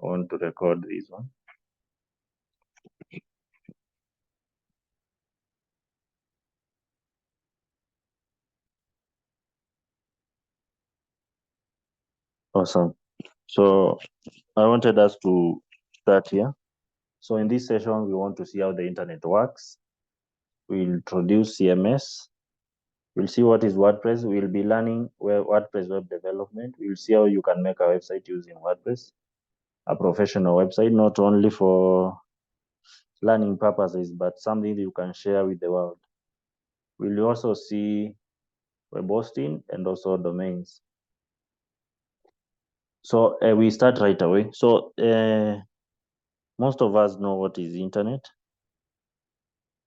want to record this one. Awesome. So I wanted us to start here. So in this session, we want to see how the internet works. We'll introduce CMS. We'll see what is WordPress. We'll be learning WordPress web development. We'll see how you can make a website using WordPress, a professional website, not only for learning purposes, but something you can share with the world. We'll also see web hosting and also domains. So we start right away. So most of us know what is internet.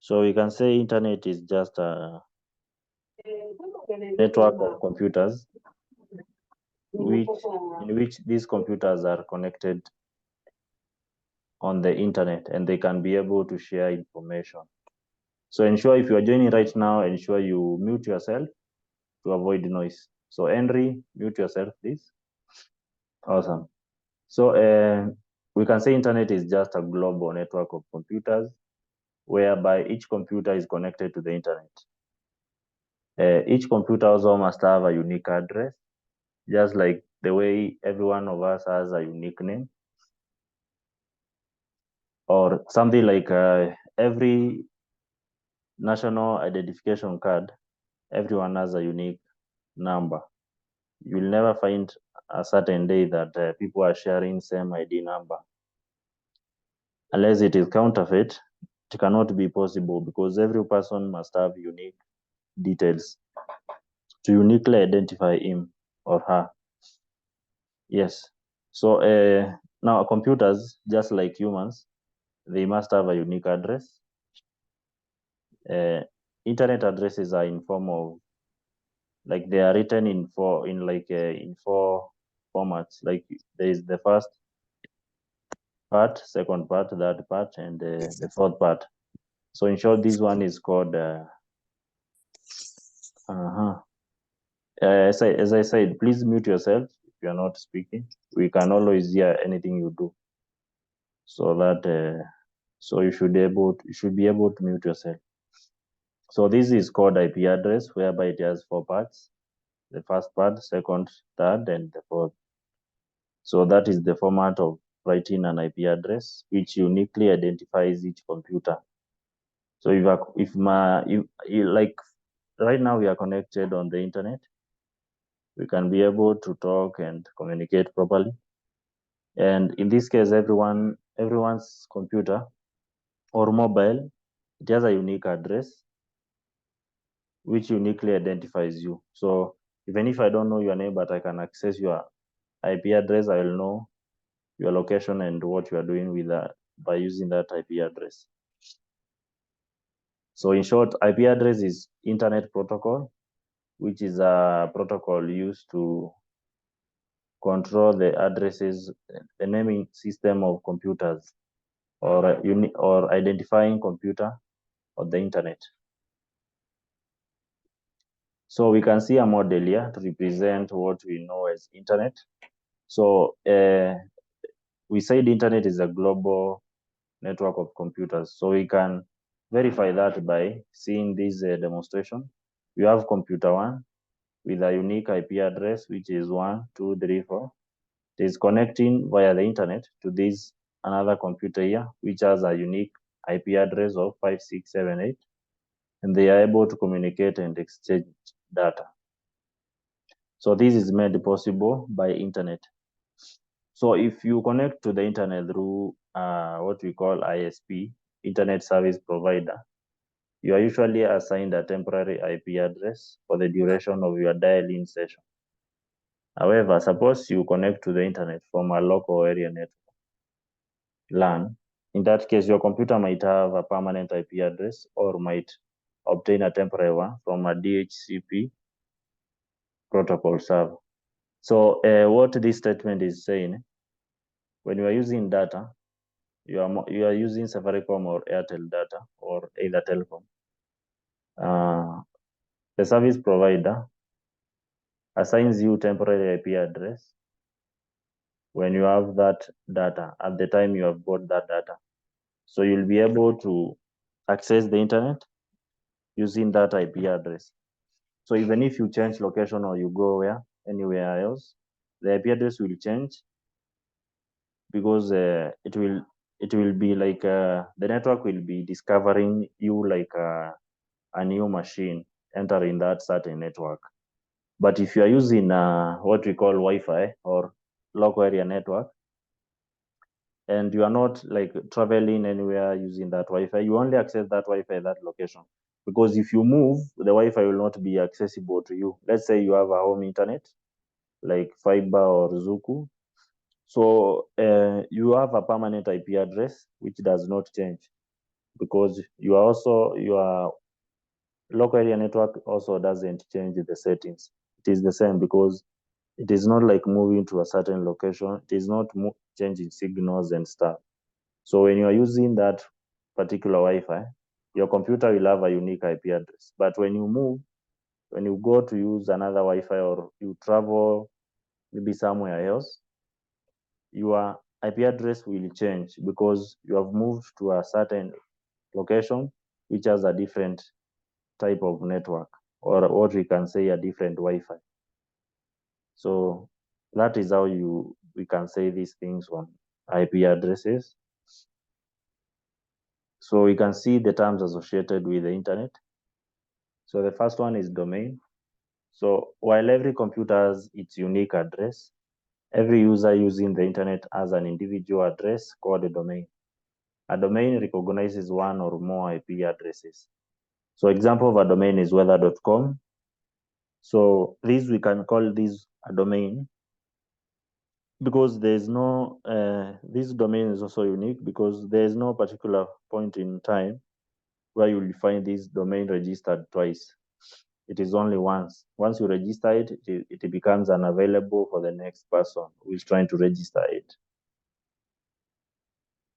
So we can say internet is just a network of computers in which these computers are connected on the internet and they can be able to share information. So ensure if you are joining right now, ensure you mute yourself to avoid noise. So Henry, mute yourself, please. Awesome. So we can say internet is just a global network of computers whereby each computer is connected to the internet. Each computer also must have a unique address, just like the way every one of us has a unique name. Or something like every national identification card, everyone has a unique number. You'll never find a certain day that people are sharing same ID number. Unless it is counterfeit, it cannot be possible because every person must have unique details to uniquely identify him or her. Yes. So now computers, just like humans, they must have a unique address. Internet addresses are in form of, like, they are written in four formats. Like there is the first part, second part, third part, and the fourth part. So in short, this one is called as I said, please mute yourself if you are not speaking. We can always hear anything you do, so that so you should be able to mute yourself. So this is called IP address, whereby it has four parts: the first part, second, third, and the fourth. So that is the format of writing an IP address, which uniquely identifies each computer. So if like right now we are connected on the internet, we can be able to talk and communicate properly. And in this case, everyone's computer or mobile, it has a unique address which uniquely identifies you. So even if I don't know your name, but I can access your IP address, I will know your location and what you are doing with that by using that IP address. So in short, IP address is Internet Protocol, which is a protocol used to control the addresses, the naming system of computers, or identifying computer on the internet. So we can see a model here to represent what we know as internet. So we said internet is a global network of computers. So we can verify that by seeing this demonstration. We have computer one with a unique IP address, which is 123.4. It is connecting via the internet to this another computer here, which has a unique IP address of 5678, and they are able to communicate and exchange data. So this is made possible by internet. So if you connect to the internet through what we call ISP, Internet Service Provider, you are usually assigned a temporary IP address for the duration of your dial-in session. However, suppose you connect to the internet from a local area network, LAN. In that case, your computer might have a permanent IP address or might obtain a temporary one from a DHCP protocol server. So what this statement is saying, when you are using data, you are using Safaricom or Airtel data or either telecom. The service provider assigns you temporary IP address when you have that data at the time you have bought that data. So you'll be able to access the internet using that IP address. So even if you change location or you go anywhere else, the IP address will change because it will be like the network will be discovering you like a new machine entering that certain network. But if you are using what we call Wi-Fi or local area network, and you are not like traveling anywhere using that Wi-Fi, you only access that Wi-Fi at that location. Because if you move, the Wi-Fi will not be accessible to you. Let's say you have a home internet, like fiber or Zuku. So you have a permanent IP address which does not change because your local area network also doesn't change the settings. It is the same because it is not like moving to a certain location. It is not changing signals and stuff. So when you are using that particular Wi-Fi, your computer will have a unique IP address. But when you move, when you go to use another Wi-Fi or you travel maybe somewhere else, your IP address will change because you have moved to a certain location which has a different type of network, or what we can say a different Wi-Fi. So that is how we can say these things on IP addresses. So we can see the terms associated with the internet. So the first one is domain. So while every computer has its unique address, every user using the internet has an individual address called a domain. A domain recognizes one or more IP addresses. So example of a domain is weather.com. So we can call this a domain because there's no, this domain is also unique because there's no particular point in time where you will find this domain registered twice. It is only once. Once you register it becomes unavailable for the next person who is trying to register it.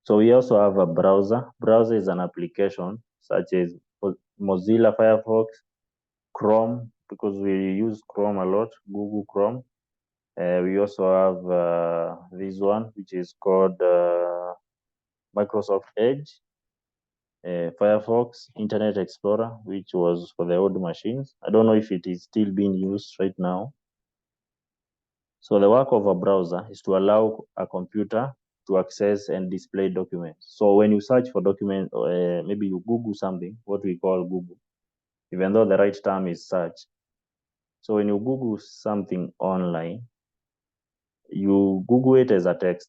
So we also have a browser. Browser is an application such as Mozilla Firefox, Chrome, because we use Chrome a lot, Google Chrome. We also have this one, which is called Microsoft Edge, Firefox, Internet Explorer, which was for the old machines. I don't know if it is still being used right now. So the work of a browser is to allow a computer to access and display documents. So when you search for document, maybe you Google something, what we call Google, even though the right term is search. So when you Google something online, you Google it as a text.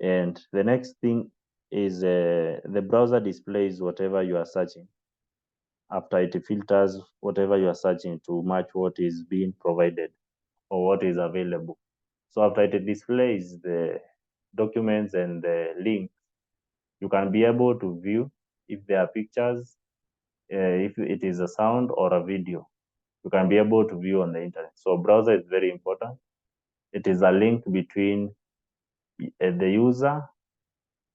And the next thing is the browser displays whatever you are searching after it filters whatever you are searching to match what is being provided or what is available. So after it displays the documents and the link, you can be able to view if there are pictures, if it is a sound or a video. You can be able to view on the internet. So browser is very important. It is a link between the user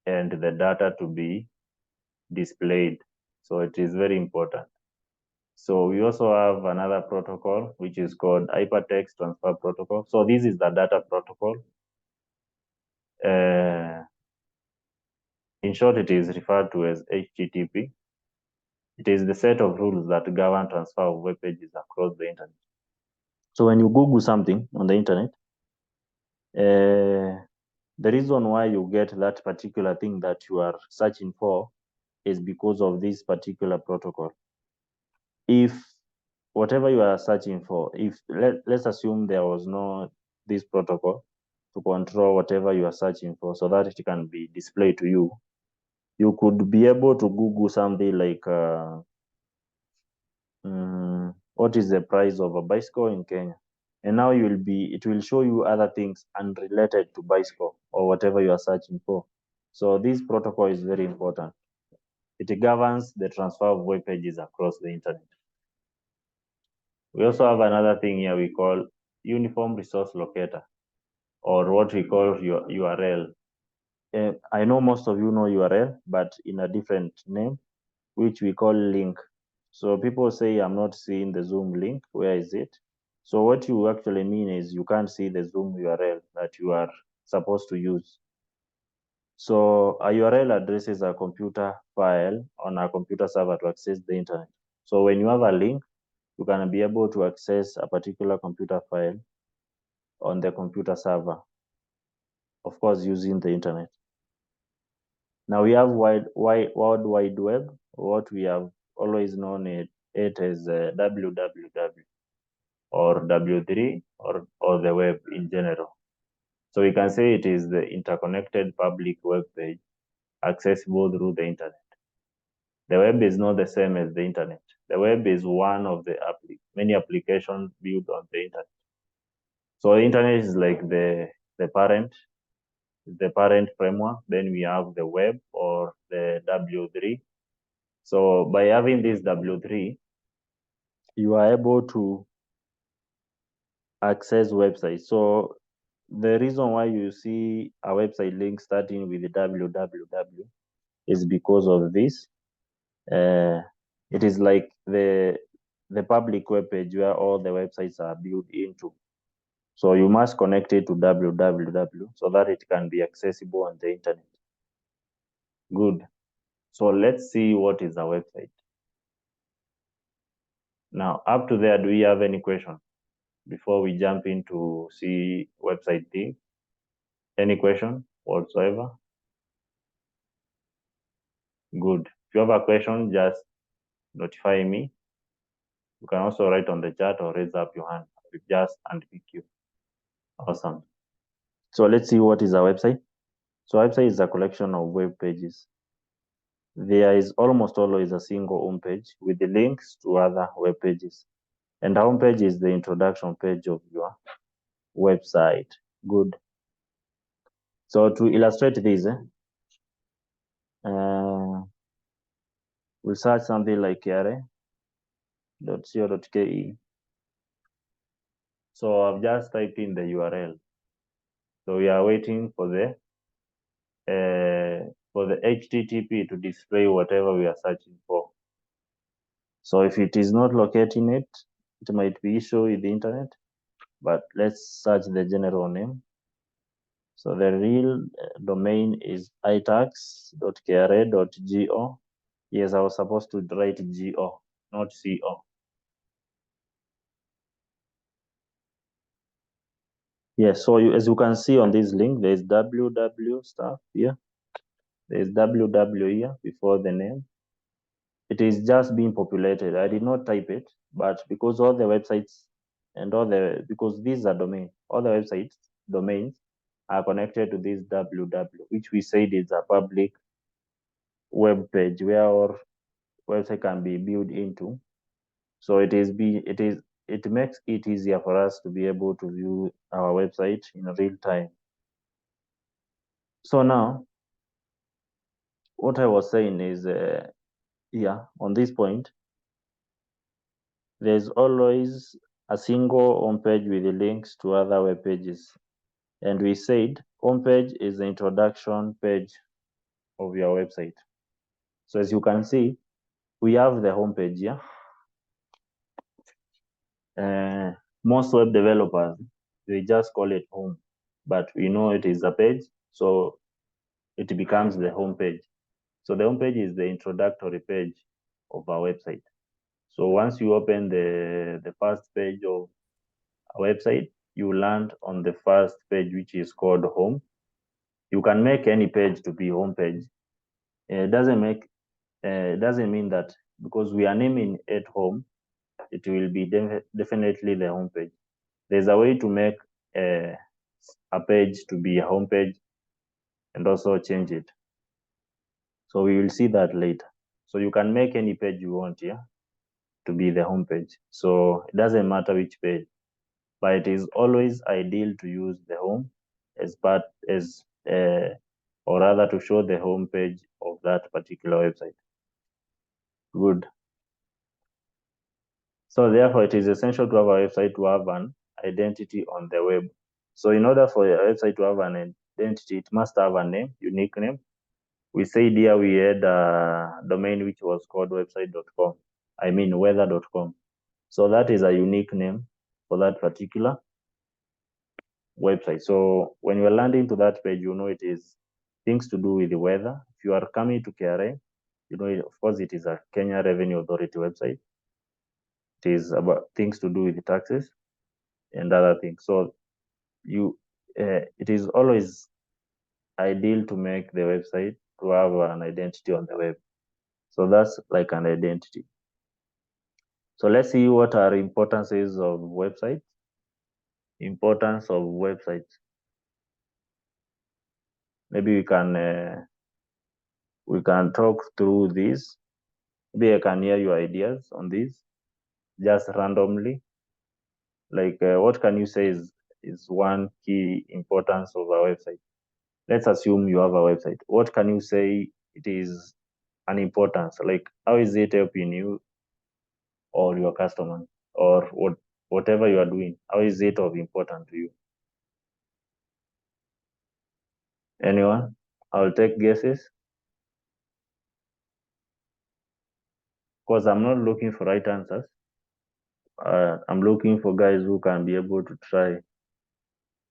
and the data to be displayed. So it is very important. So we also have another protocol, which is called Hypertext Transfer Protocol. So this is the data protocol. In short, it is referred to as HTTP. It is the set of rules that govern transfer of web pages across the internet. So when you Google something on the internet, the reason why you get that particular thing that you are searching for is because of this particular protocol. If whatever you are searching for, if let's assume there was no this protocol to control whatever you are searching for so that it can be displayed to you, you could be able to Google something like what is the price of a bicycle in Kenya? And now it will show you other things unrelated to bicycle or whatever you are searching for. So this protocol is very important. It governs the transfer of web pages across the internet. We also have another thing here we call Uniform Resource Locator, or what we call your URL. I know most of you know URL, but in a different name, which we call link. So people say, I'm not seeing the Zoom link. Where is it? So what you actually mean is you can't see the Zoom URL that you are supposed to use. So a URL addresses a computer file on a computer server to access the internet. So when you have a link, you can be able to access a particular computer file on the computer server, of course, using the internet. Now we have World Wide Web, what we have always known it as www or W3 or the web in general. So we can say it is the interconnected public web page accessible through the internet. The web is not the same as the internet. The web is one of the many applications built on the internet. So the internet is like the parent framework. Then we have the web or the W3. So by having this W3, you are able to access websites. So the reason why you see a website link starting with the www is because of this. It is like the public web page where all the websites are built into. So you must connect it to www so that it can be accessible on the internet. Good. So let's see what is a website. Now, up to there, do we have any question before we jump into see website thing? Any question whatsoever? Good. If you have a question, just notify me. You can also write on the chat or raise up your hand. We'll just unpick you. Awesome. So let's see what is a website. So a website is a collection of web pages. There is almost always a single home page with the links to other web pages. And the home page is the introduction page of your website. Good. So to illustrate this, we'll search something like kra.co.ke. So I've just typed in the URL. So we are waiting for the HTTP to display whatever we are searching for. So if it is not locating it, it might be issue with the internet, but let's search the general name. So the real domain is itax.kra.go. Yes, I was supposed to write go, not co. Yes, so as you can see on this link, there is www stuff here. There is www here before the name. It is just being populated. I did not type it, but because all the websites and because these are domain, all the websites domains are connected to this www, which we said is a public web page where our website can be built into. So it makes it easier for us to be able to view our website in real time. So now, what I was saying is, here on this point, there's always a single homepage with the links to other web pages. And we said homepage is the introduction page of your website. So as you can see, we have the homepage here. Most web developers, they just call it home, but we know it is a page, so it becomes the home page. So the home page is the introductory page of our website. So once you open the first page of a website, you land on the first page, which is called home. You can make any page to be home page. It doesn't mean that because we are naming it home, it will be definitely the home page. There's a way to make a page to be a home page and also change it. So we will see that later. So you can make any page you want here to be the home page. So it doesn't matter which page, but it is always ideal to use the home or rather to show the home page of that particular website. Good. So therefore, it is essential to have a website to have an identity on the web. So in order for a website to have an identity, it must have a name, unique name. We said here we had a domain which was called website.com. I mean weather.com. So that is a unique name. for that particular website. So when you are landing to that page, you know it is things to do with the weather. If you are coming to KRA, you know, of course, it is a Kenya Revenue Authority website. It is about things to do with the taxes and other things. So it is always ideal to make the website to have an identity on the web. So that's like an identity. So let's see what are importances of websites. Importance of websites. Maybe we can talk through this. Maybe I can hear your ideas on this, just randomly. Like, what can you say is one key importance of a website? Let's assume you have a website. What can you say it is an importance? Like, how is it helping you or your customers, or whatever you are doing? How is it of important to you? Anyone? I'll take guesses. Because I'm not looking for right answers. I'm looking for guys who can be able to try.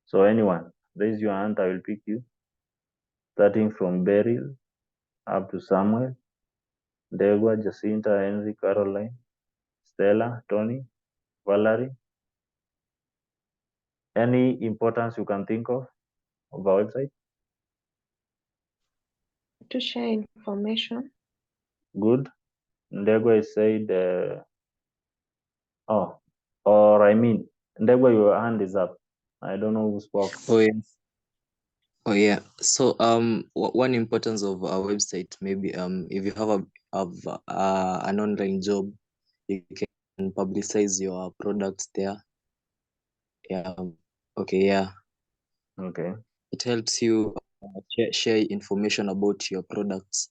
So anyone, raise your hand, I will pick you. Starting from Beryl up to Samuel, Degwa, Jacinta, Henry, Caroline, Stella, Tony, Valerie. Any importance you can think of our website? To share information. Good. Ndegwa said, Ndegwa, your hand is up. I don't know who spoke. Oh yes. Oh yeah. So one importance of our website, maybe if you have an online job, you can publicize your products there. Yeah. Okay. Yeah. Okay. It helps you share information about your products.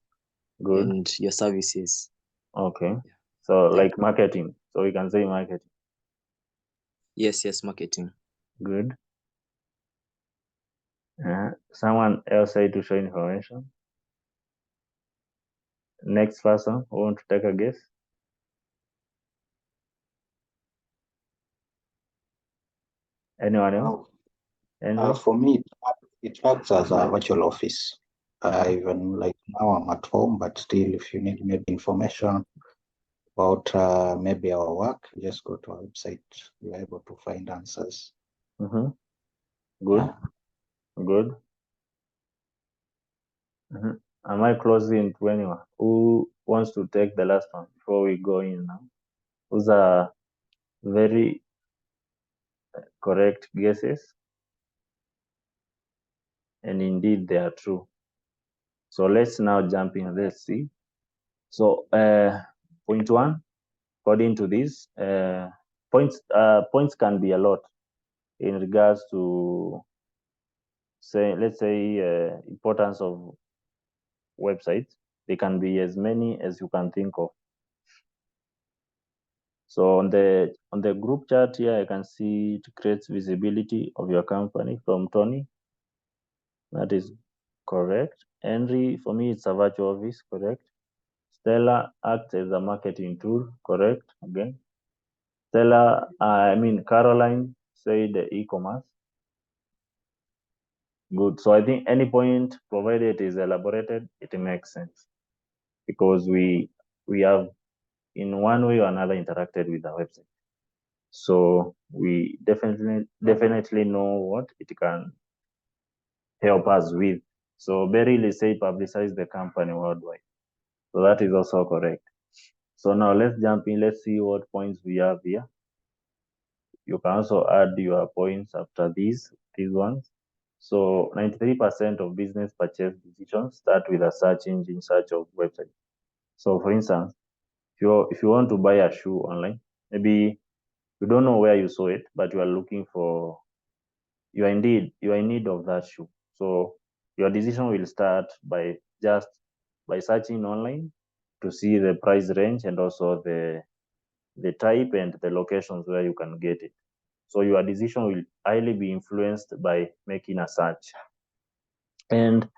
Good. And your services. Okay. So like marketing. So we can say marketing. Yes, marketing. Good. Someone else said to show information. Next person who want to take a guess? Anyone else? For me, it acts as a virtual office. Even like now I'm at home, but still, if you need maybe information about maybe our work, just go to our website. You're able to find answers. Mm-hmm. Good. Yeah. Good. Mm-hmm. Am I closing to anyone? Who wants to take the last one before we go in now? Those are very correct guesses. And indeed, they are true. So let's now jump in. Let's see. So point one, according to this, points can be a lot in regards to let's say importance of websites. They can be as many as you can think of. So on the group chat here, I can see it creates visibility of your company from Tony. That is correct. Henry, for me, it's a virtual office, correct. Stella acts as a marketing tool, correct. Again, Caroline said the e-commerce. Good. So I think any point provided is elaborated, it makes sense because we have in one way or another interacted with the website. So we definitely know what it can help us with. So Beryl say publicize the company worldwide. So that is also correct. So now let's jump in. Let's see what points we have here. You can also add your points after these ones. So 93% of business purchase decisions start with a search engine search of website. So for instance, if you want to buy a shoe online, maybe you don't know where you saw it, but you are looking for, you are in need of that shoe. So your decision will start by searching online to see the price range and also the type and the locations where you can get it. So your decision will highly be influenced by making a search. And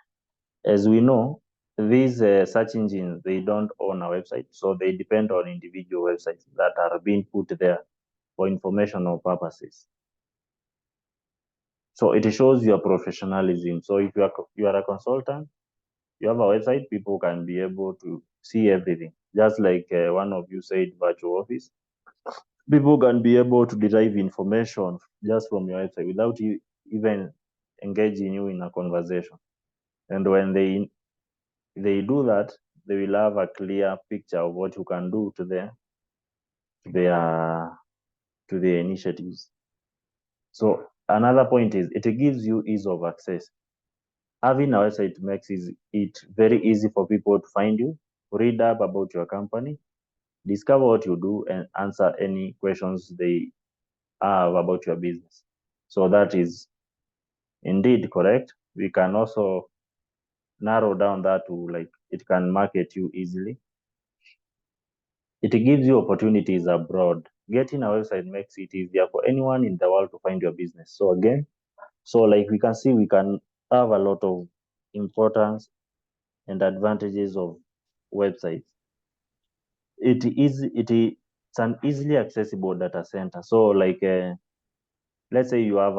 as we know, these search engines, they don't own a website. So they depend on individual websites that are being put there for informational purposes. So it shows your professionalism. So if you are a consultant, you have a website, people can be able to see everything. Just like one of you said, virtual office. People can be able to derive information just from your website without you even engaging you in a conversation. And when they do that, they will have a clear picture of what you can do to their initiatives. So another point is it gives you ease of access. Having a website makes it very easy for people to find you, read up about your company, discover what you do, and answer any questions they have about your business. So that is indeed correct. We can also narrow down that to like it can market you easily. It gives you opportunities abroad. Getting a website makes it easier for anyone in the world to find your business. So again, so like we can see, we can have a lot of importance and advantages of websites. It's an easily accessible data center. So like let's say you have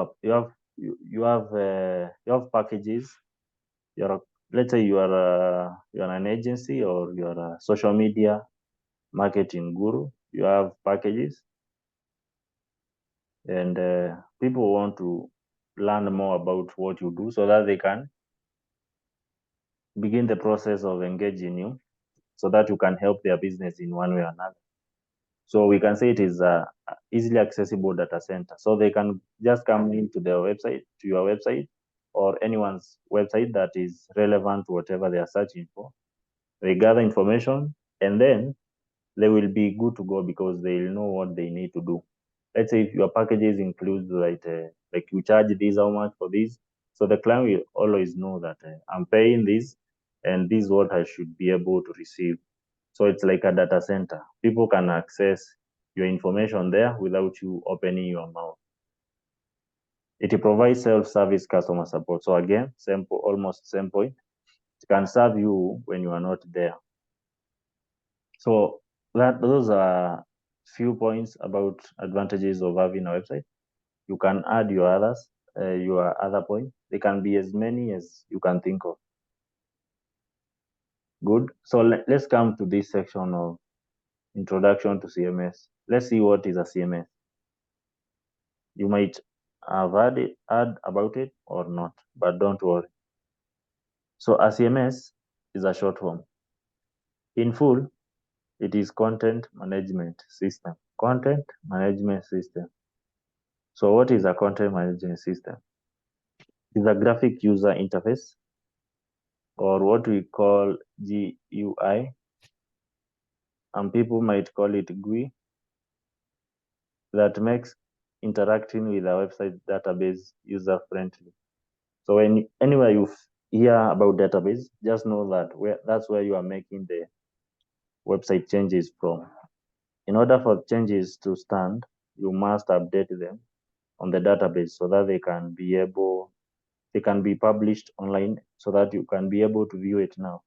packages. Let's say you're an agency or you're a social media marketing guru. You have packages, and people want to learn more about what you do so that they can begin the process of engaging you so that you can help their business in one way or another. So we can say it is a easily accessible data center. So they can just come into your website, or anyone's website that is relevant to whatever they are searching for. They gather information, and then they will be good to go because they will know what they need to do. Let's say if your packages include like you charge this, how much for this, so the client will always know that I'm paying this, and this is what I should be able to receive. So it's like a data center. People can access your information there without you opening your mouth. It provides self-service customer support. So again, almost same point. It can serve you when you are not there. So those are few points about advantages of having a website. You can add your other points. They can be as many as you can think of. Good. So let's come to this section of introduction to CMS. Let's see what is a CMS. You might have heard about it or not, but don't worry. So a CMS is a short form. In full, it is content management system. Content management system. So what is a content management system? It's a graphic user interface, or what we call GUI, and people might call it GUI, that makes interacting with a website database user-friendly. So anywhere you hear about database, just know that that's where you are making the website changes from. In order for changes to stand, you must update them on the database so that they can be published online so that you can be able to view it now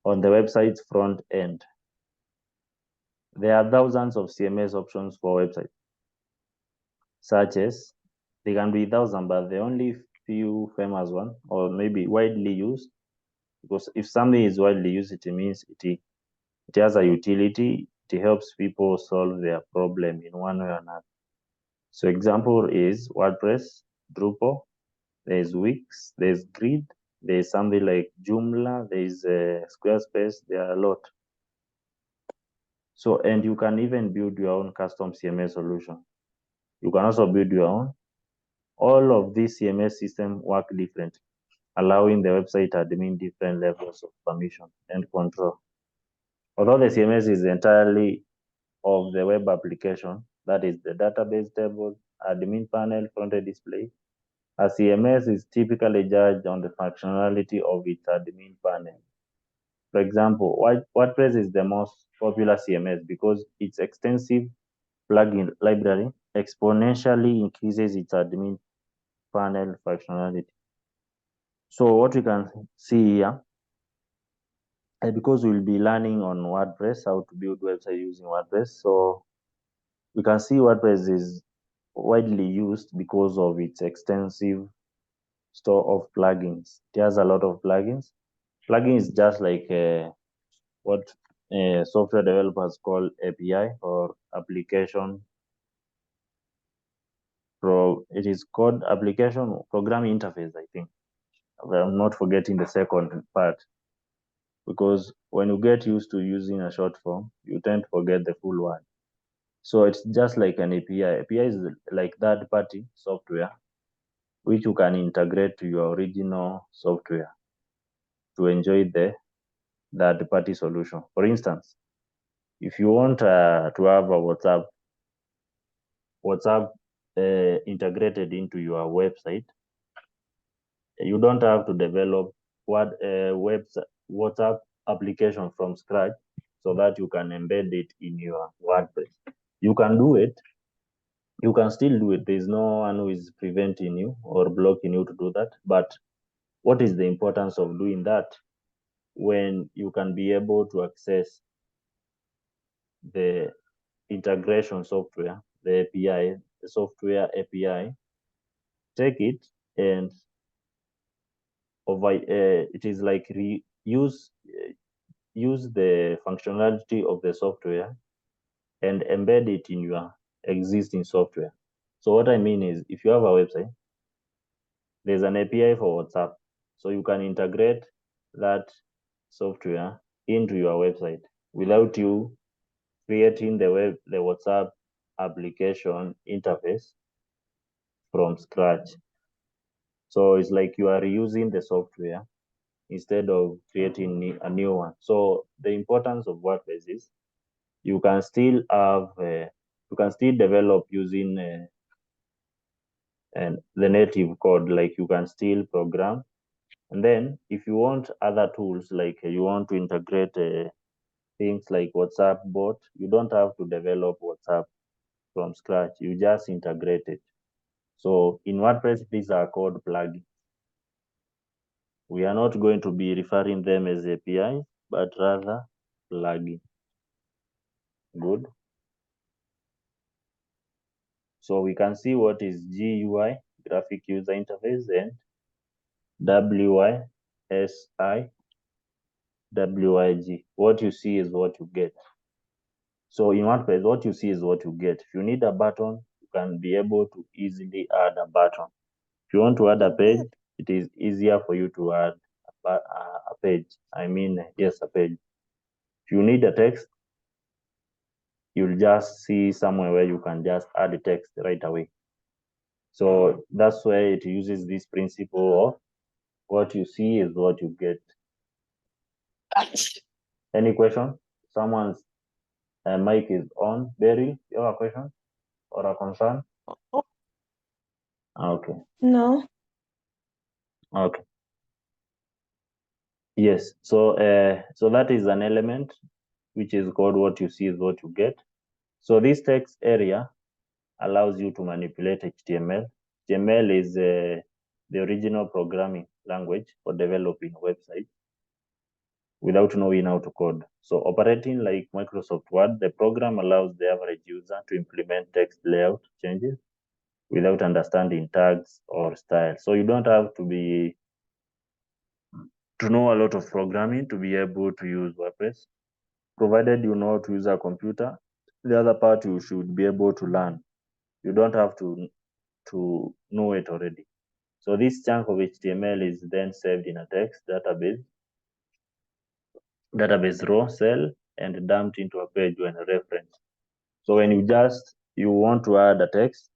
on the website's front end. There are thousands of CMS options for websites, such as they can be thousands, but the only few famous one or maybe widely used, because if something is widely used, it means it has a utility. It helps people solve their problem in one way or another. So example is WordPress, Drupal, there's Wix, there's Grid, there's something like Joomla, there's Squarespace, there are a lot. So, and you can even build your own custom CMS solution. You can also build your own. All of these CMS systems work differently, allowing the website admin different levels of permission and control. Although the CMS is entirely of the web application, that is the database table, admin panel, front-end display, a CMS is typically judged on the functionality of its admin panel. For example, WordPress is the most popular CMS because its extensive plugin library exponentially increases its admin panel functionality. So what we can see here, because we'll be learning on WordPress, how to build website using WordPress. So we can see WordPress is widely used because of its extensive store of plugins. It has a lot of plugins. Plugin is just like what software developers call API or application it is called application programming interface, I think. I'm not forgetting the second part, because when you get used to using a short form, you tend to forget the full one. So it's just like an API. API is like third-party software which you can integrate to your original software to enjoy the third-party solution. For instance, if you want to have a WhatsApp integrated into your website, you don't have to develop WhatsApp application from scratch so that you can embed it in your WordPress. You can do it. You can still do it. There's no one who is preventing you or blocking you to do that. But what is the importance of doing that when you can be able to access the integration software, the API, the software API, take it and it is like use the functionality of the software and embed it in your existing software. So what I mean is, if you have a website, there's an API for WhatsApp. So you can integrate that software into your website without you creating the WhatsApp application interface from scratch. So it's like you are reusing the software instead of creating a new one. So the importance of WordPress is you can still develop using and the native code, like you can still program. And then if you want other tools, like you want to integrate things like WhatsApp bot, you don't have to develop WhatsApp from scratch. You just integrate it. So in WordPress, these are called plugins. We are not going to be referring them as API, but rather plugin. Good. So we can see what is GUI, graphic user interface, and WYSI, WIG. What you see is what you get. So in WordPress, what you see is what you get. If you need a button, you can be able to easily add a button. If you want to add a page, it is easier for you to add a page. Yes, a page. If you need a text, you'll just see somewhere where you can just add the text right away. So that's why it uses this principle of what you see is what you get. Any question? Someone's mic is on. Beryl, you have a question or a concern? Okay. No. Okay. Yes. So so that is an element which is called what you see is what you get. So this text area allows you to manipulate HTML. HTML is the original programming language for developing websites without knowing how to code. So operating like Microsoft Word, the program allows the average user to implement text layout changes without understanding tags or style. So you don't have to know a lot of programming to be able to use WordPress, provided you know how to use a computer. The other part you should be able to learn. You don't have to know it already. So this chunk of HTML is then saved in a text database row cell and dumped into a page when referenced. So when you want to add a text,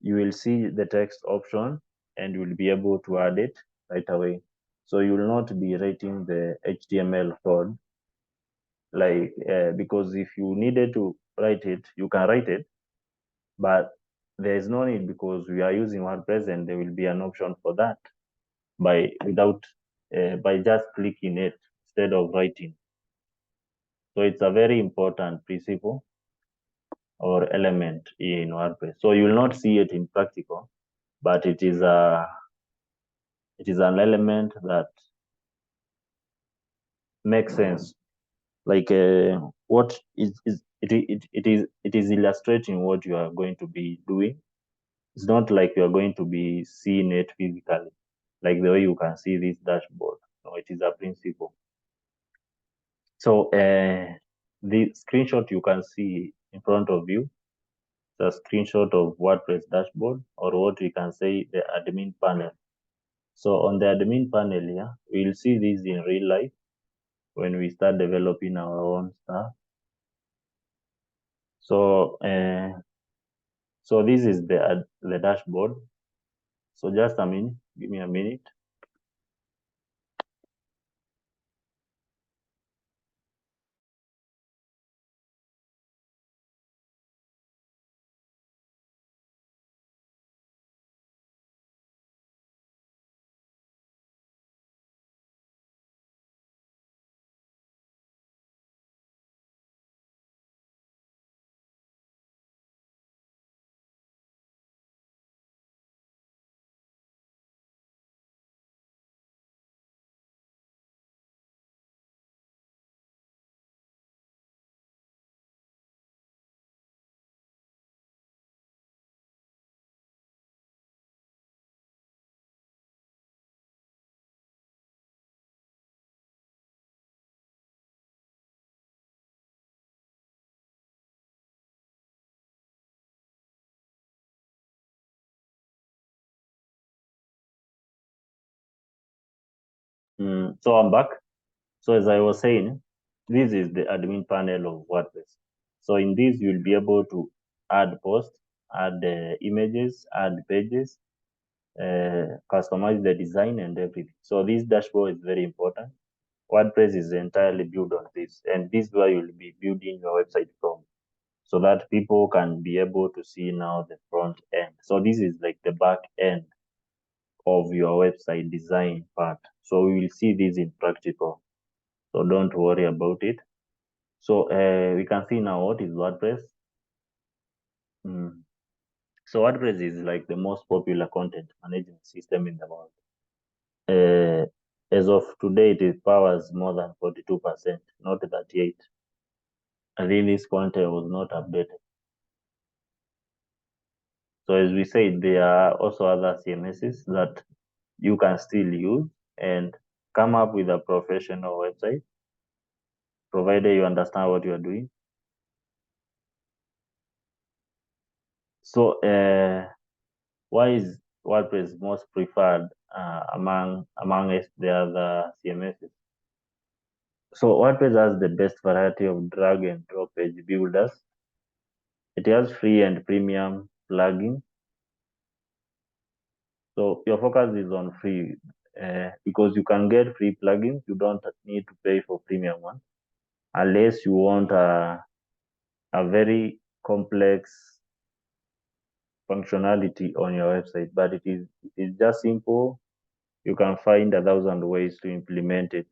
you will see the text option and you will be able to add it right away. So you will not be writing the HTML code because if you needed to write it, you can write it, but there is no need because we are using WordPress and there will be an option for that by just clicking it instead of writing. So it's a very important principle or element in WordPress. So you will not see it in practical, but it is an element that makes sense. Like what is it is illustrating what you are going to be doing. It's not like you are going to be seeing it physically, like the way you can see this dashboard. No, it is a principle. So the screenshot you can see in front of you, the screenshot of WordPress dashboard, or what we can say the admin panel. So on the admin panel here, we'll see this in real life when we start developing our own stuff. So so this is the dashboard. So just a minute, give me a minute. So I'm back. So as I was saying, this is the admin panel of WordPress. So in this, you'll be able to add posts, add images, add pages, customize the design and everything. So this dashboard is very important. WordPress is entirely built on this, and this is where you'll be building your website from, so that people can be able to see now the front end. So this is like the back end of your website design part. So we will see this in practical. So don't worry about it. So we can see now what is WordPress. So WordPress is like the most popular content management system in the world. As of today, it powers more than 42%, not 38. I think this content was not updated. So as we said, there are also other CMSs that you can still use and come up with a professional website, provided you understand what you are doing. So why is WordPress most preferred amongst the other CMSs? So WordPress has the best variety of drag and drop page builders. It has free and premium plugins. So your focus is on free because you can get free plugins. You don't need to pay for premium one unless you want a very complex functionality on your website. But it is just simple. You can find 1,000 ways to implement it.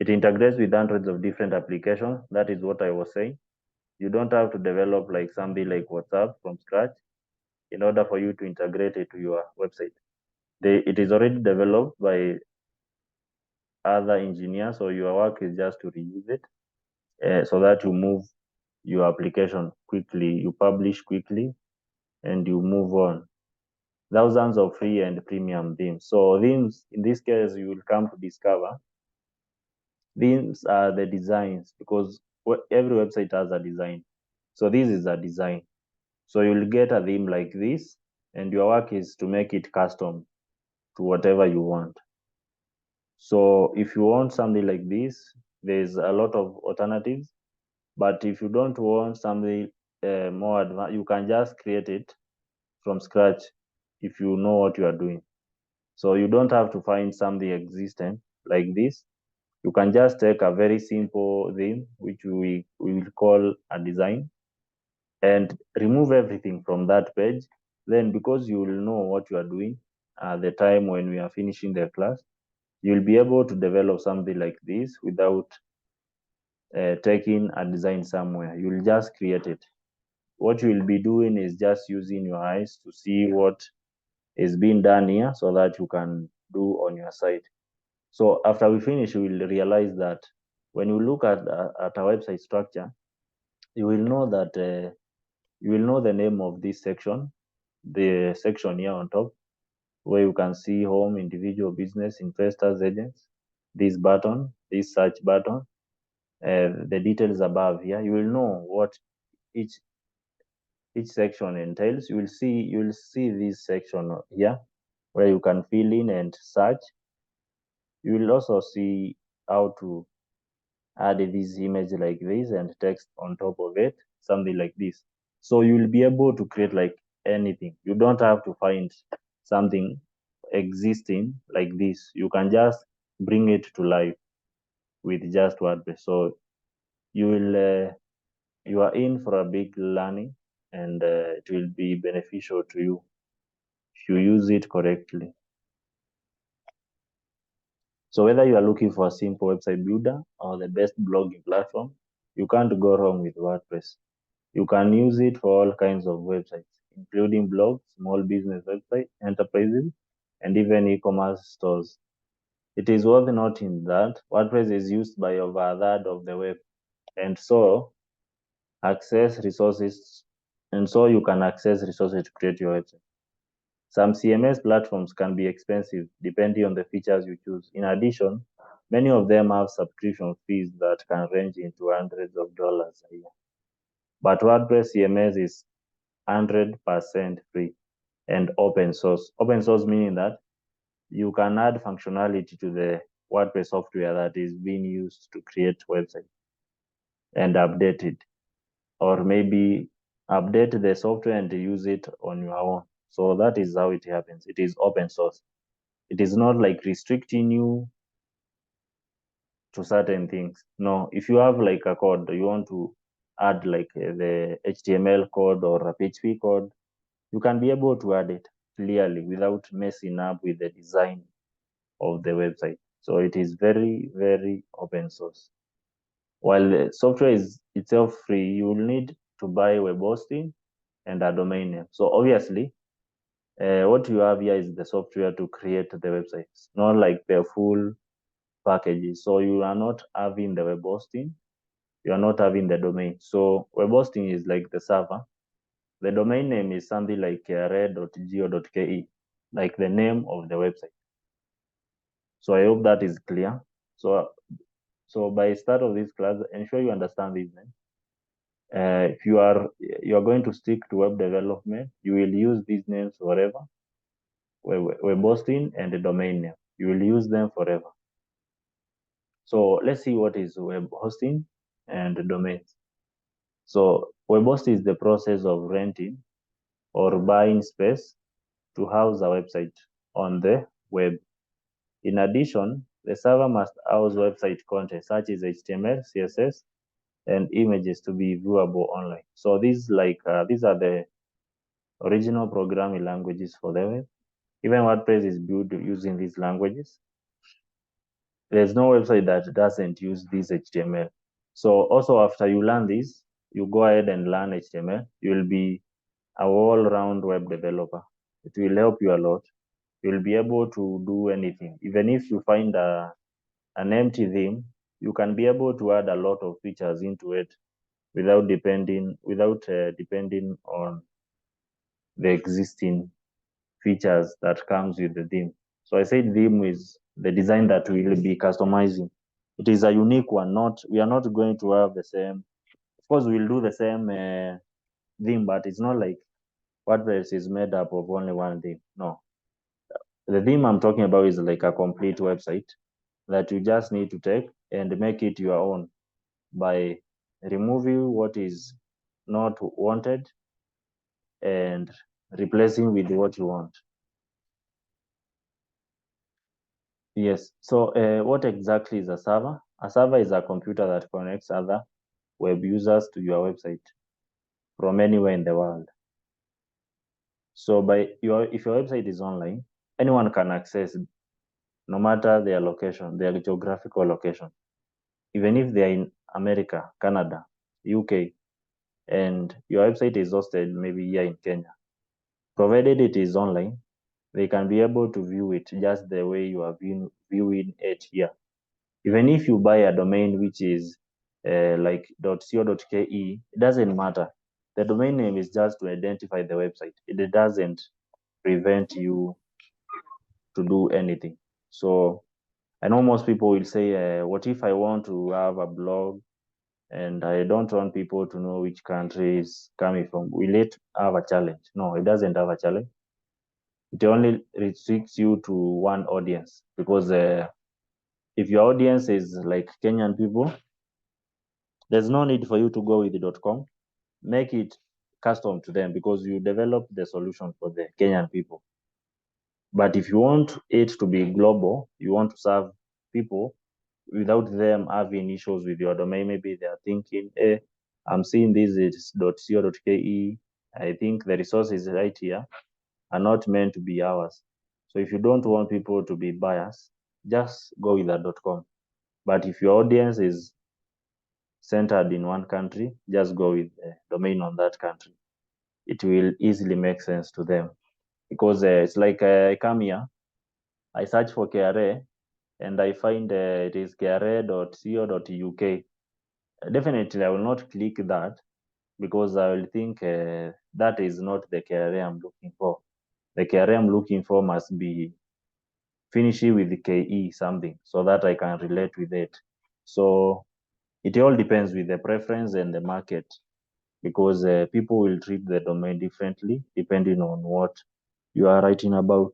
It integrates with hundreds of different applications. That is what I was saying. You don't have to develop like something like WhatsApp from scratch in order for you to integrate it to your website. It is already developed by other engineers, so your work is just to reuse it so that you move your application quickly, you publish quickly, and you move on. Thousands of free and premium themes. So themes, in this case, you will come to discover themes are the designs, because every website has a design. So this is a design. So you'll get a theme like this, and your work is to make it custom to whatever you want. So if you want something like this, there's a lot of alternatives. But if you don't want something more advanced, you can just create it from scratch if you know what you are doing. So you don't have to find something existent like this. You can just take a very simple theme, which we will call a design, and remove everything from that page. Then because you will know what you are doing at the time when we are finishing the class, you'll be able to develop something like this without taking a design somewhere. You'll just create it. What you will be doing is just using your eyes to see what is being done here so that you can do on your site. So after we finish, you will realize that when you look at a website structure, you will know that you will know the name of this section, the section here on top, where you can see home, individual, business, investors, agents, this button, this search button, the details above here. You will know what each section entails. You will see this section here where you can fill in and search. You will also see how to add this image like this and text on top of it, something like this. So you will be able to create like anything. You don't have to find something existing like this. You can just bring it to life with just WordPress. So you are in for a big learning, and it will be beneficial to you if you use it correctly. So whether you are looking for a simple website builder or the best blogging platform, you can't go wrong with WordPress. You can use it for all kinds of websites, including blogs, small business websites, enterprises, and even e-commerce stores. It is worth noting that WordPress is used by over a third of the web, and so you can access resources to create your website. Some CMS platforms can be expensive depending on the features you choose. In addition, many of them have subscription fees that can range into hundreds of dollars a year. But WordPress CMS is 100% free and open source. Open source meaning that you can add functionality to the WordPress software that is being used to create websites and update it, or maybe update the software and use it on your own. So that is how it happens. It is open source. It is not like restricting you to certain things. No, if you have like a code, you want to add like the HTML code or a PHP code, you can be able to add it clearly without messing up with the design of the website. So it is very, very open source. While the software is itself free, you will need to buy web hosting and a domain name. So obviously, what you have here is the software to create the websites, not like the full packages. So you are not having the web hosting, you are not having the domain. So web hosting is like the server. The domain name is something like red.go.ke, like the name of the website. So I hope that is clear. So by start of this class, ensure you understand this name. If you are going to stick to web development, you will use these names forever. Web hosting and the domain name, you will use them forever. So let's see what is web hosting and domains. So web hosting is the process of renting or buying space to house a website on the web. In addition, the server must house website content such as HTML, CSS, and images to be viewable online. So these are the original programming languages for the web. Even WordPress is built using these languages. There's no website that doesn't use this HTML. So also after you learn this, you go ahead and learn HTML. You'll be a all-round web developer. It will help you a lot. You'll be able to do anything. Even if you find an empty theme, you can be able to add a lot of features into it without depending on the existing features that comes with the theme. So I said theme is the design that we will be customizing. It is a unique one. We are not going to have the same. Of course, we'll do the same theme, but it's not like WordPress is made up of only one theme. No, the theme I'm talking about is like a complete website that you just need to take and make it your own by removing what is not wanted and replacing with what you want. Yes. So what exactly is a server? A server is a computer that connects other web users to your website from anywhere in the world. So if your website is online, anyone can access it, no matter their location, their geographical location. Even if they are in America, Canada, UK, and your website is hosted maybe here in Kenya, provided it is online, they can be able to view it just the way you are viewing it here. Even if you buy a domain which is like .co.ke, it doesn't matter. The domain name is just to identify the website. It doesn't prevent you to do anything. So I know most people will say, what if I want to have a blog and I don't want people to know which country is coming from? Will it have a challenge? No, it doesn't have a challenge. It only restricts you to one audience, because if your audience is like Kenyan people, there's no need for you to go with the .com. Make it custom to them, because you develop the solution for the Kenyan people. But if you want it to be global, you want to serve people without them having issues with your domain. Maybe they are thinking, hey, I'm seeing this is .co.ke. I think the resources right here are not meant to be ours. So if you don't want people to be biased, just go with a .com. But if your audience is centered in one country, just go with the domain on that country. It will easily make sense to them, because it's like I come here, I search for KRA, and I find it is kra.co.uk. Definitely, I will not click that, because I will think that is not the KRA I'm looking for. The KRA I'm looking for must be finishing with the KE something, so that I can relate with it. So it all depends with the preference and the market, because people will treat the domain differently depending on what you are writing about.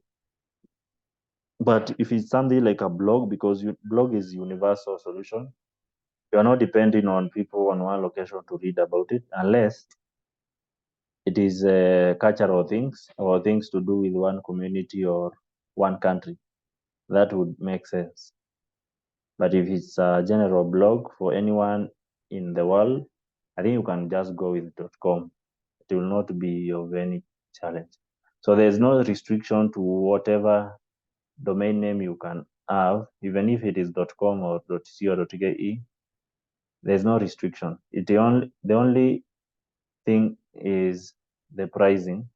But if it's something like a blog, because blog is universal solution, you are not depending on people on one location to read about it, unless it is cultural things or things to do with one community or one country. That would make sense. But if it's a general blog for anyone in the world, I think you can just go with .com. It will not be of any challenge. So there's no restriction to whatever domain name you can have, even if it is .com or .co.ke. There's no restriction. The only thing is the pricing.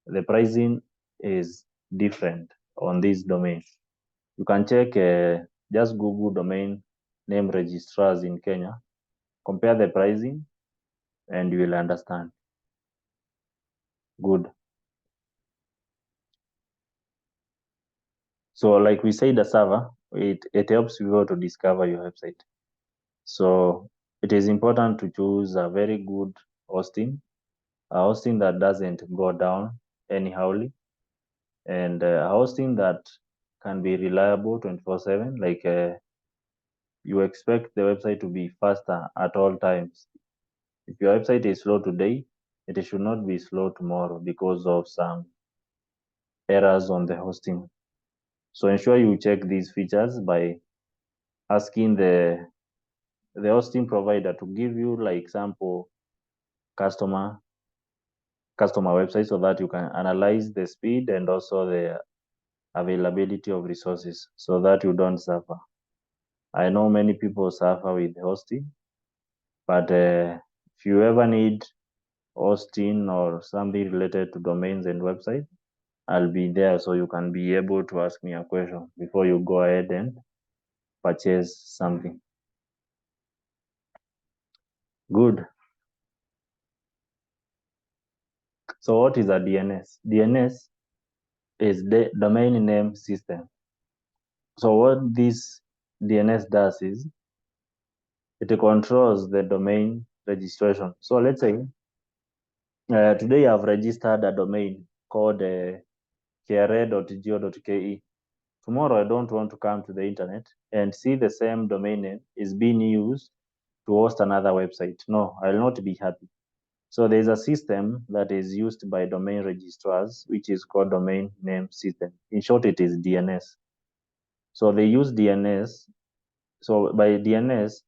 The pricing is different on these domains. You can check, just Google domain name registrars in Kenya, compare the pricing, and you will understand. Good. So like we said, the server, it helps people to discover your website. So it is important to choose a very good hosting, a hosting that doesn't go down anyhowly, and a hosting that can be reliable 24/7. Like you expect the website to be faster at all times. If your website is slow today, it should not be slow tomorrow because of some errors on the hosting. So ensure you check these features by asking the hosting provider to give you like sample customer website, so that you can analyze the speed and also the availability of resources, so that you don't suffer. I know many people suffer with hosting, but if you ever need hosting or something related to domains and website, I'll be there, so you can be able to ask me a question before you go ahead and purchase something. Good. So what is a DNS? DNS is the domain name system. So what this DNS does is it controls the domain registration. So let's say today I've registered a domain called kra.go.ke. Tomorrow I don't want to come to the internet and see the same domain name is being used to host another website. No, I'll not be happy. So there's a system that is used by domain registrars, which is called domain name system. In short, it is DNS. So they use DNS. So by DNS,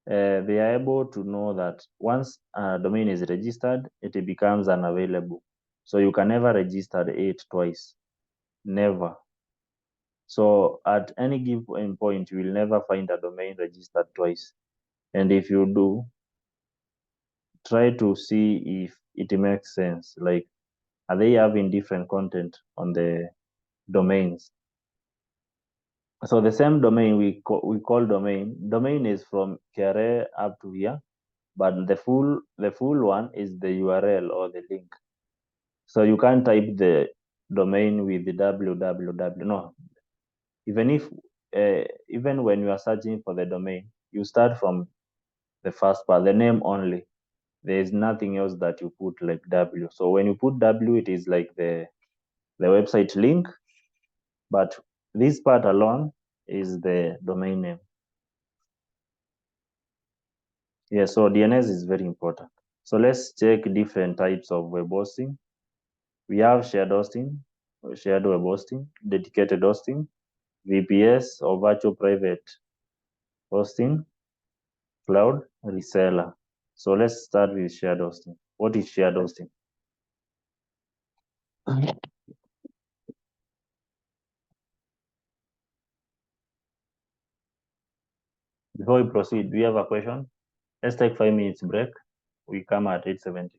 they are able to know that once a domain is registered, it becomes unavailable. So you can never register it twice. Never. So at any given point, you will never find a domain registered twice. And if you do, try to see if it makes sense. Like, are they having different content on the domains? So the same domain we call domain. Domain is from KRA up to here, but the full one is the URL or the link. So you can't type the domain with the www. No, even when you are searching for the domain, you start from the first part, the name only. There is nothing else that you put like W. So when you put W, it is like the website link, but this part alone is the domain name. Yeah, so DNS is very important. So let's check different types of web hosting. We have shared hosting, shared web hosting, dedicated hosting, VPS or virtual private hosting, cloud, reseller. So let's start with shared hosting. What is shared hosting? Before we proceed, do you have a question? Let's take 5 minutes break. We come at 8:70.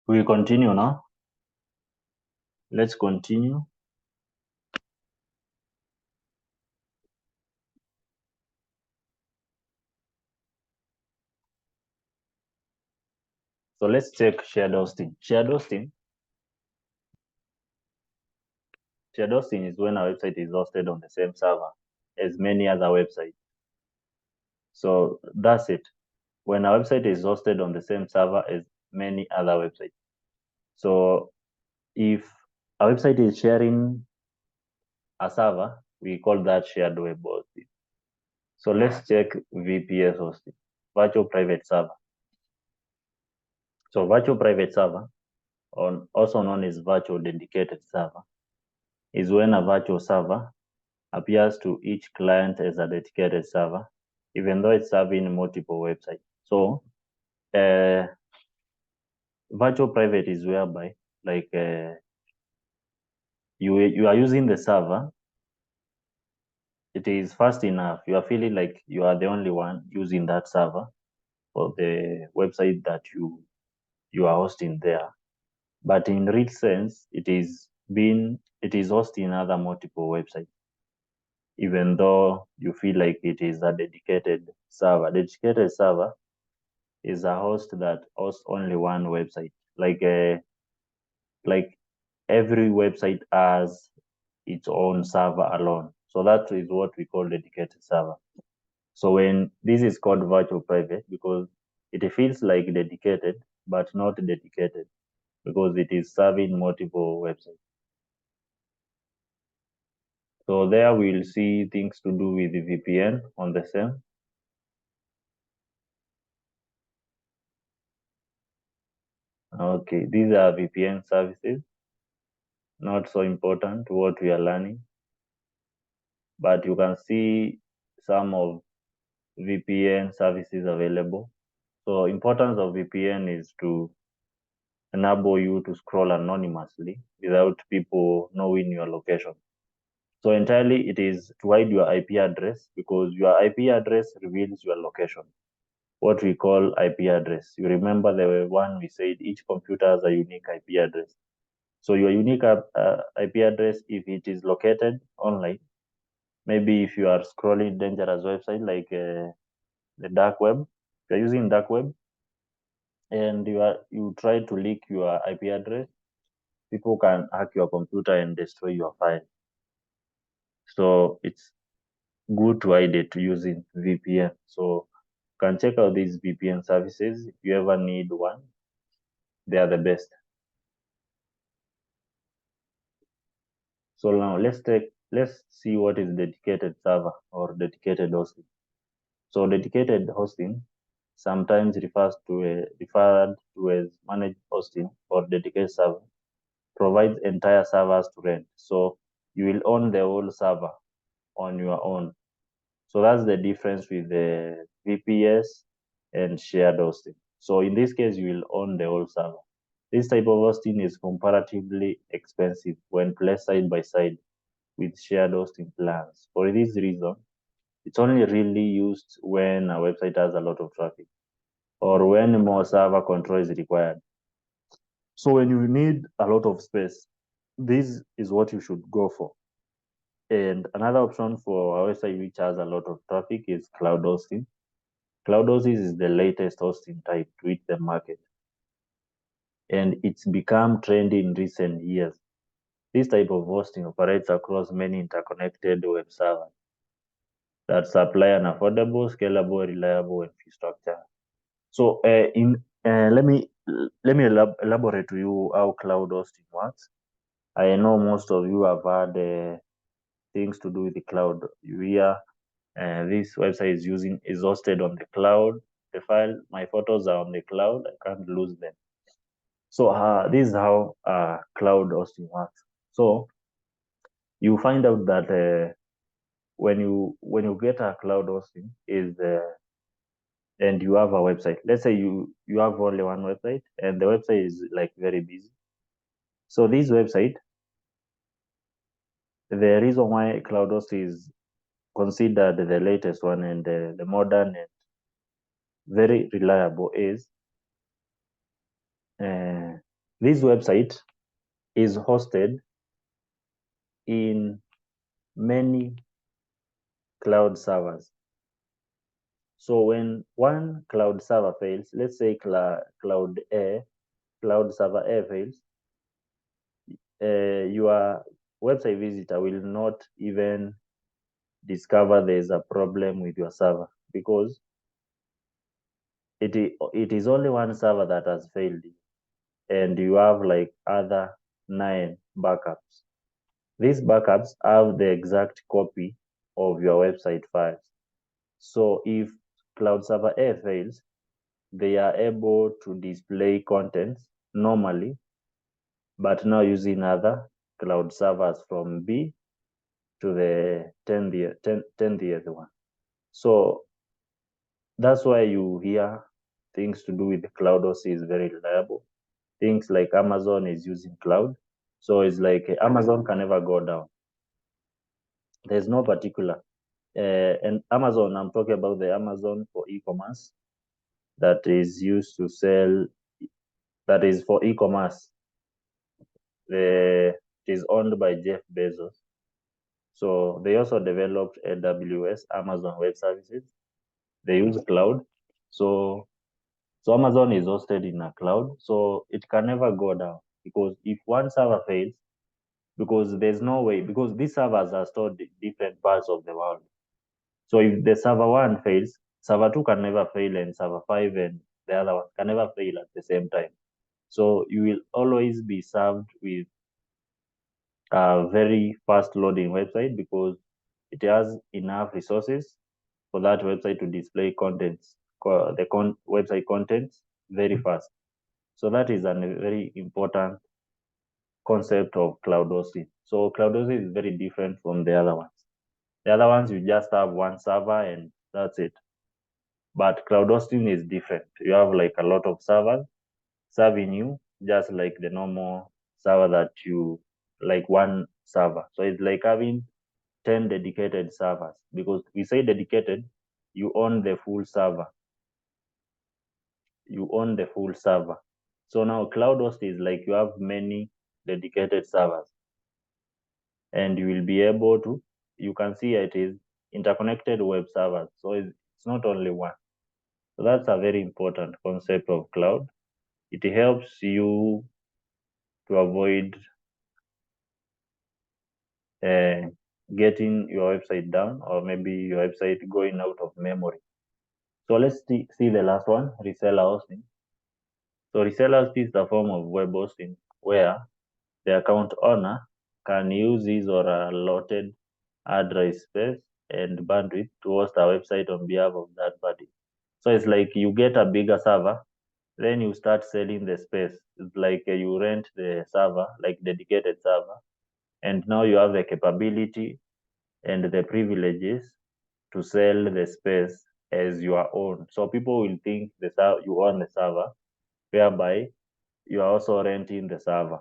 We continue now. Let's continue. So let's check shared hosting. Shared hosting is when a website is hosted on the same server as many other websites. So that's it. When a website is hosted on the same server as many other websites. So if a website is sharing a server, we call that shared web hosting. So let's check VPS hosting, virtual private server. So virtual private server, also known as virtual dedicated server, is when a virtual server appears to each client as a dedicated server, even though it's serving multiple websites. So virtual private is whereby like you are using the server. It is fast enough. You are feeling like you are the only one using that server for the website that you are hosting there. But in real sense, it is hosting other multiple websites, even though you feel like it is a dedicated server. Dedicated server is a host that hosts only one website. Like every website has its own server alone. So that is what we call dedicated server. So when this is called virtual private, because it feels like dedicated, but not dedicated, because it is serving multiple websites. So there we'll see things to do with the VPN on the same. Okay, these are VPN services. Not so important what we are learning, but you can see some of VPN services available. So importance of VPN is to enable you to scroll anonymously without people knowing your location. So entirely it is to hide your IP address, because your IP address reveals your location. What we call IP address. You remember the one we said each computer has a unique IP address. So your unique IP address, if it is located online, maybe if you are scrolling dangerous website like the dark web, if you're using dark web and you try to leak your IP address, people can hack your computer and destroy your file. So it's good to hide it using VPN. So you can check out these VPN services if you ever need one. They are the best. So now let's see what is dedicated server or dedicated hosting. So dedicated hosting sometimes referred to as managed hosting or dedicated server, provides entire servers to rent. So you will own the whole server on your own. So that's the difference with the VPS and shared hosting. So in this case, you will own the whole server. This type of hosting is comparatively expensive when placed side by side with shared hosting plans. For this reason, it's only really used when a website has a lot of traffic or when more server control is required. So when you need a lot of space, this is what you should go for. And another option for a website which has a lot of traffic is cloud hosting. Cloud hosting is the latest hosting type to hit the market, and it's become trendy in recent years. This type of hosting operates across many interconnected web servers that supply an affordable, scalable, reliable infrastructure. So let me elaborate to you how cloud hosting works. I know most of you have had things to do with the cloud. You hear this website is hosted on the cloud. The file, my photos are on the cloud. I can't lose them. So this is how cloud hosting works. So you find out that when you get a cloud hosting is and you have a website. Let's say you have only one website and the website is like very busy. So this website, the reason why cloud host is considered the latest one and the modern and very reliable is this website is hosted in many cloud servers. So when one cloud server fails, let's say cloud server A fails, your website visitor will not even discover there's a problem with your server, because it is only one server that has failed, and you have like other 9 backups. These backups have the exact copy of your website files. So if cloud server A fails, they are able to display contents normally, but now using other cloud servers from B to the 10th one. So that's why you hear things to do with the cloud OC is very reliable. Things like Amazon is using cloud. So it's like Amazon can never go down. There's no particular. And Amazon, I'm talking about the Amazon for e-commerce that is used to sell, that is for e-commerce. It is owned by Jeff Bezos. So they also developed AWS, Amazon Web Services. They use cloud. So Amazon is hosted in a cloud. So it can never go down, because if one server fails, because there's no way, because these servers are stored in different parts of the world. So if the server 1 fails, server 2 can never fail, and server 5 and the other one can never fail at the same time. So you will always be served with a very fast loading website, because it has enough resources for that website to display contents, website contents very fast. So that is a very important concept of cloud hosting. So cloud hosting is very different from the other ones. The other ones, you just have one server and that's it. But cloud hosting is different. You have like a lot of servers serving you, just like the normal server that you, like one server. So it's like having 10 dedicated servers, because we say dedicated, you own the full server. You own the full server. So now cloud host is like you have many dedicated servers, and you will be able to, you can see it is interconnected web servers. So it's not only one. So that's a very important concept of cloud. It helps you to avoid getting your website down, or maybe your website going out of memory. So let's see the last one, reseller hosting. So reseller hosting is the form of web hosting where the account owner can use his or her allotted hard drive space and bandwidth to host a website on behalf of that party. So it's like you get a bigger server, then you start selling the space. It's like you rent the server, like dedicated server, and now you have the capability and the privileges to sell the space as your own. So people will think you own the server, whereby you are also renting the server.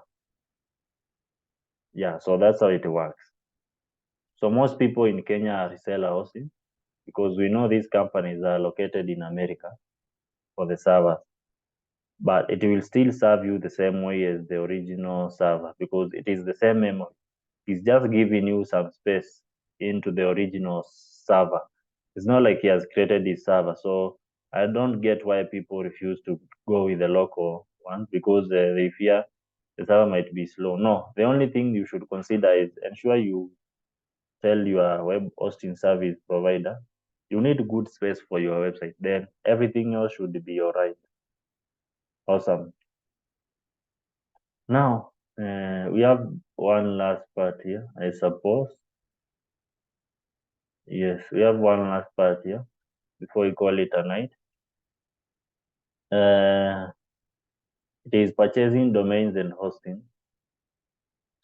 Yeah, so that's how it works. So most people in Kenya are reseller hosting, because we know these companies are located in America for the servers, but it will still serve you the same way as the original server, because it is the same memory. It's just giving you some space into the original server. It's not like he has created this server. So I don't get why people refuse to go with the local one, because they fear the server might be slow. No, the only thing you should consider is ensure you tell your web hosting service provider you need good space for your website. Then everything else should be all right. Awesome. Now, we have one last part here, I suppose. Yes, we have one last part here before we call it a night. It is purchasing domains and hosting.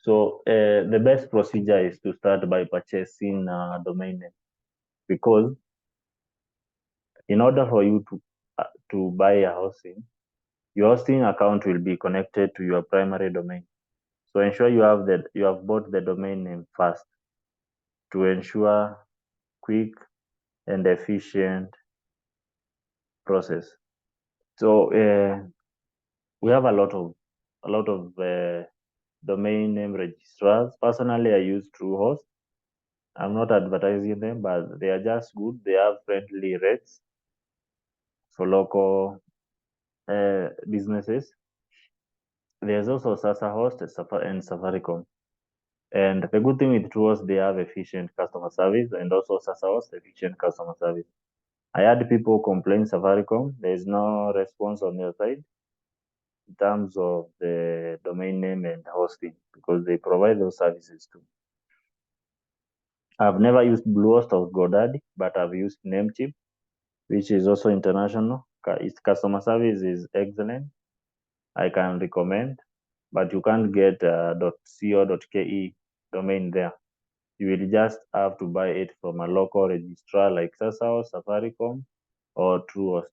So the best procedure is to start by purchasing a domain name, because in order for you to buy a hosting, your hosting account will be connected to your primary domain. So ensure you have bought the domain name first, to ensure quick and efficient process. So we have a lot of a lot of domain name registrars. Personally, I use Truehost. I'm not advertising them, but they are just good. They have friendly rates for local businesses. There's also SasaHost and Safaricom. And the good thing with Truehost, they have efficient customer service, and also SasaHost efficient customer service. I had people complain Safaricom, there's no response on your side in terms of the domain name and hosting, because they provide those services too. I've never used Bluehost or GoDaddy, but I've used Namecheap, which is also international. Its customer service is excellent. I can recommend, but you can't get .co.ke domain there. You will just have to buy it from a local registrar like SasaHost, Safaricom, or Truehost.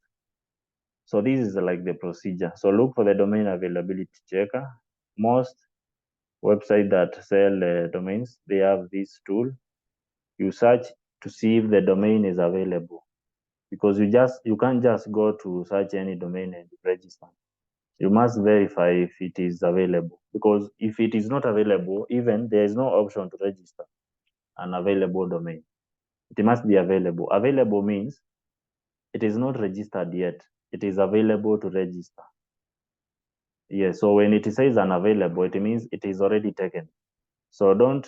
So this is like the procedure. So look for the domain availability checker. Most websites that sell domains, they have this tool. You search to see if the domain is available, because you can't just go to search any domain and register. You must verify if it is available, because if it is not available, even there is no option to register an available domain. It must be available. Available means it is not registered yet. It is available to register. Yes, so when it says unavailable, it means it is already taken. So don't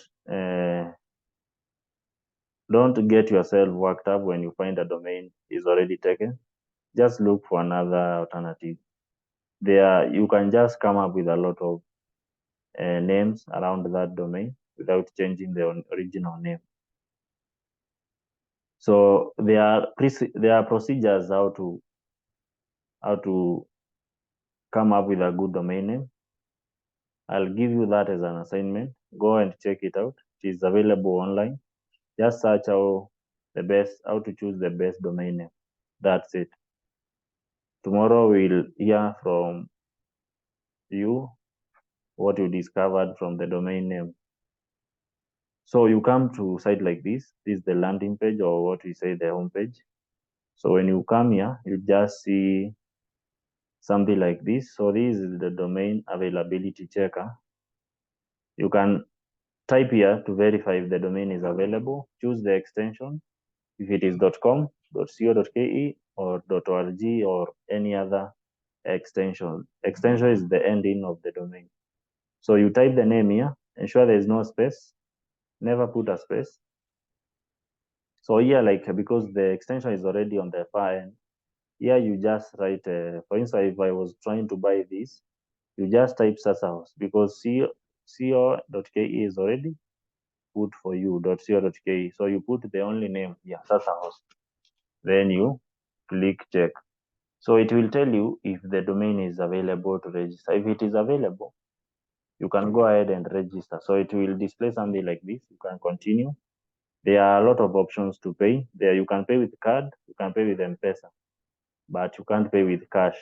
get yourself worked up when you find a domain is already taken. Just look for another alternative. There, you can just come up with a lot of names around that domain without changing the original name. So there are procedures how to come up with a good domain name. I'll give you that as an assignment. Go and check it out. It is available online. Just search how to choose the best domain name. That's it. Tomorrow we'll hear from you what you discovered from the domain name. So you come to a site like this. This is the landing page, or what we say the home page. So when you come here, you just see something like this. So this is the domain availability checker. You can type here to verify if the domain is available. Choose the extension. If it is .com, .co.ke, or .org, or any other extension. Extension is the ending of the domain. So you type the name here. Ensure there is no space. Never put a space. So here, because the extension is already on the far end, here you just write, for instance, if I was trying to buy this, you just type SasaHost, because co.ke is already put for you, .co.ke. So you put the only name here, SasaHost. Then you click check. So it will tell you if the domain is available to register. If it is available, you can go ahead and register. So it will display something like this. You can continue. There are a lot of options to pay. There you can pay with card, you can pay with M-Pesa, but you can't pay with cash,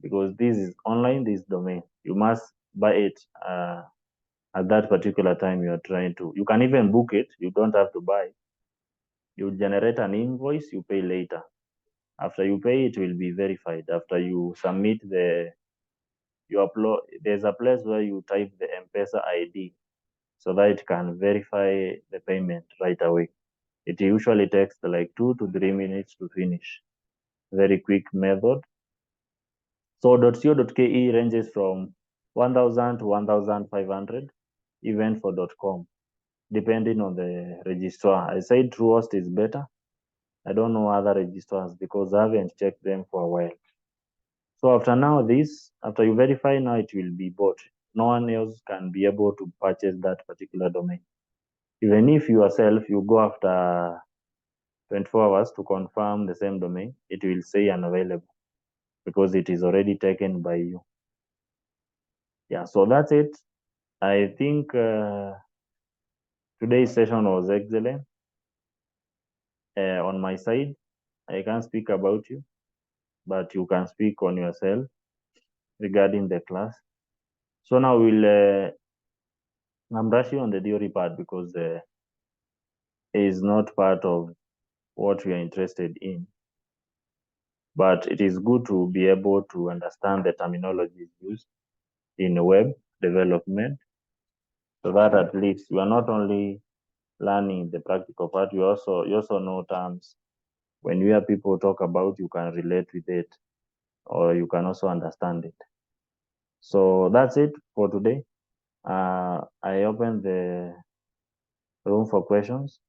because this is online, this domain. You must buy it at that particular time you are trying to. You can even book it. You don't have to buy. You generate an invoice, you pay later. After you pay, it will be verified. After you submit you upload, there's a place where you type the M-Pesa ID so that it can verify the payment right away. It usually takes like 2 to 3 minutes to finish. Very quick method. So .co.ke ranges from 1,000 to 1,500, even for .com, depending on the registrar. I said Truehost is better. I don't know other registrars because I haven't checked them for a while. So after you verify, now it will be bought. No one else can be able to purchase that particular domain. Even if yourself, you go after 24 hours to confirm the same domain, it will say unavailable because it is already taken by you. Yeah, so that's it. I think today's session was excellent. On my side, I can't speak about you, but you can speak on yourself regarding the class. So now I'm rushing on the theory part because it is not part of what we are interested in. But it is good to be able to understand the terminologies used in web development, so that at least you are not only learning the practical part, you also know terms. When you hear people talk about, you can relate with it, or you can also understand it. So that's it for today. I open the room for questions.